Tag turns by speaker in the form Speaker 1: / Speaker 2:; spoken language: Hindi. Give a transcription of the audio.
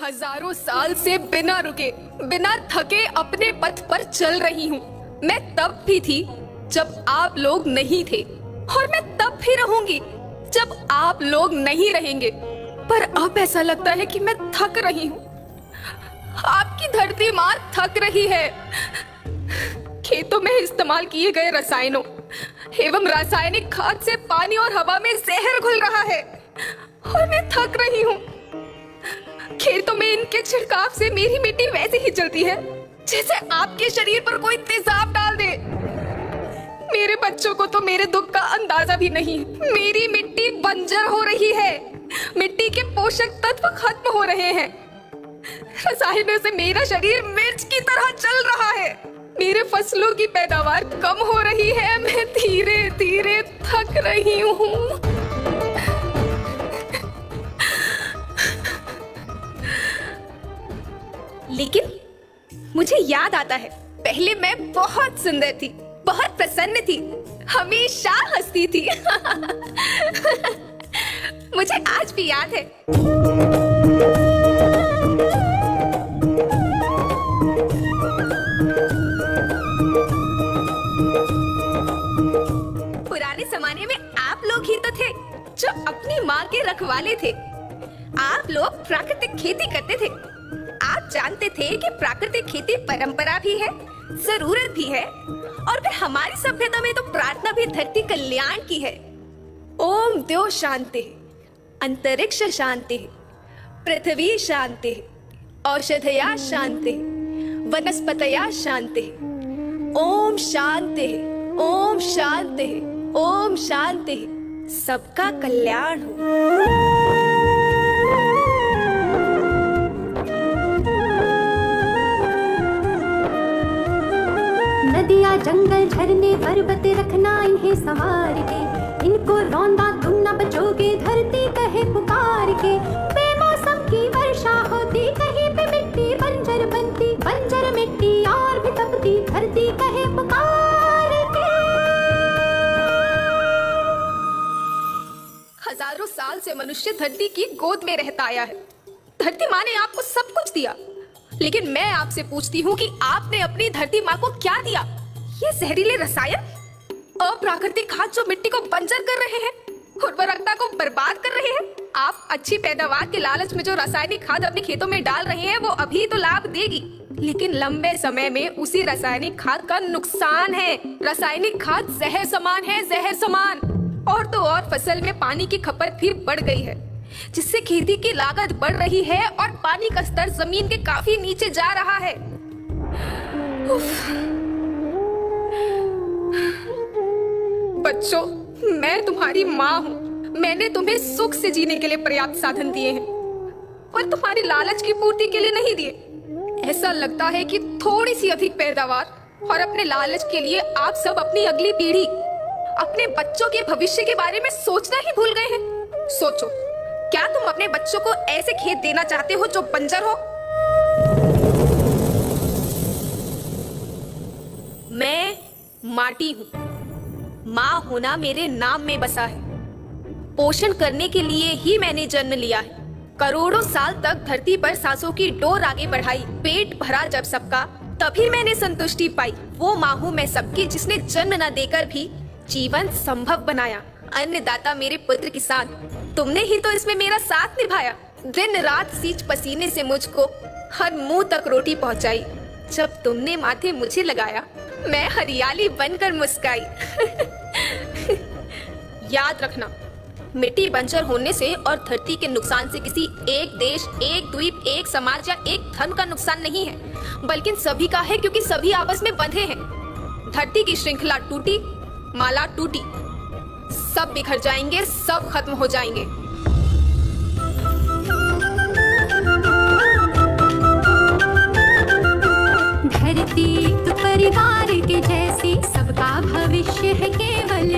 Speaker 1: हजारों साल से बिना रुके, बिना थके अपने पथ पर चल रही हूँ। मैं तब भी थी जब आप लोग नहीं थे, और मैं तब भी रहूंगी जब आप लोग नहीं रहेंगे। पर अब ऐसा लगता है कि मैं थक रही हूँ। आपकी धरती माँ थक रही है। खेतों में इस्तेमाल किए गए रसायनों एवं रासायनिक खाद से पानी और हवा में जहर घुल रहा है, और मैं थक रही हूँ। खेतों में इनके छिड़काव से मेरी मिट्टी वैसे ही चलती है जैसे आपके शरीर पर कोई तेजाब डाल दे। मेरे बच्चों को तो मेरे दुख का अंदाजा भी नहीं। मेरी मिट्टी बंजर हो रही है, मिट्टी के पोषक तत्व खत्म हो रहे हैं। रसायनों से मेरा शरीर मिर्च की तरह चल रहा है। मेरे फसलों की पैदावार कम हो रही है। मैं धीरे धीरे थक रही हूँ। लेकिन मुझे याद आता है, पहले मैं बहुत सुंदर थी, बहुत प्रसन्न थी, हमेशा हंसती थी। मुझे आज भी याद है। पुराने जमाने में आप लोग ही तो थे जो अपनी माँ के रखवाले थे। आप लोग प्राकृतिक खेती करते थे। आप जानते थे कि प्राकृतिक खेती परंपरा भी है, जरूरत भी है, और फिर हमारी सभ्यता में तो प्रार्थना भी धरती कल्याण की है। ओम द्यो शांति, अंतरिक्ष शांति, पृथ्वी शांति, औषधया शांति, वनस्पतया शांति। ओम शांति, ओम शांति, ओम शांति। सबका कल्याण हो।
Speaker 2: नदियाँ, जंगल, झरने, पर्वत रखना इन्हें संवार के। इनको रौंदा तुम न बचोगे, धरती कहे पुकार के। बेमौसम की वर्षा होती, कहीं पे मिट्टी बंजर बनती, बंजर मिट्टी और भी तपती, धरती कहे पुकार के।
Speaker 1: हजारों साल से मनुष्य धरती की गोद में रहता आया है। धरती माँ ने आपको सब कुछ दिया, लेकिन मैं आपसे पूछती हूँ कि आपने अपनी धरती माँ को क्या दिया? ये जहरीले रसायन, अप्राकृतिक खाद जो मिट्टी को बंजर कर रहे हैं, उर्वरकता को बर्बाद कर रहे हैं। आप अच्छी पैदावार के लालच में जो रासायनिक खाद अपने खेतों में डाल रहे हैं वो अभी तो लाभ देगी, लेकिन लंबे समय में उसी रासायनिक खाद का नुकसान है। रासायनिक खाद जहर समान है, जहर समान। और तो और फसल में पानी की खपत फिर बढ़ गई है, जिससे खेती की लागत बढ़ रही है और पानी का स्तर जमीन के काफी नीचे जा रहा है। बच्चों, मैं तुम्हारी माँ हूँ। मैंने तुम्हें सुख से जीने के लिए पर्याप्त साधन दिए हैं, और तुम्हारी लालच की पूर्ति के लिए नहीं दिए। ऐसा लगता है कि थोड़ी सी अधिक पैदावार और अपने लालच के लिए आप सब अपनी अगली पीढ़ी, अपने बच्चों के भविष्य के बारे में सोचना ही भूल गए हैं। सोचो, क्या तुम अपने बच्चों को ऐसे खेत देना चाहते हो जो बंजर हो? मैं माटी हूँ। माँ होना मेरे नाम में बसा है। पोषण करने के लिए ही मैंने जन्म लिया है। करोड़ों साल तक धरती पर सांसों की डोर आगे बढ़ाई। पेट भरा जब सबका, तभी मैंने संतुष्टि पाई। वो माँ हूँ मैं सबकी, जिसने जन्म न देकर भी जीवन संभव बनाया। अन्नदाता मेरे पुत्र किसान, तुमने ही तो इसमें मेरा साथ निभाया। दिन रात सींच पसीने से मुझको हर मुंह तक रोटी पहुंचाई। जब तुमने माथे मुझे लगाया, मैं हरियाली बनकर मुस्काई। याद रखना, मिट्टी बंजर होने से और धरती के नुकसान से किसी एक देश, एक द्वीप, एक समाज या एक धन का नुकसान नहीं है, बल्कि सभी का है, क्योंकि सभी आपस में बंधे हैं। धरती की श्रृंखला टूटी, माला टूटी, सब बिखर जाएंगे, सब खत्म हो जाएंगे।
Speaker 2: धरती तो परिवार के जैसी, सबका भविष्य है केवल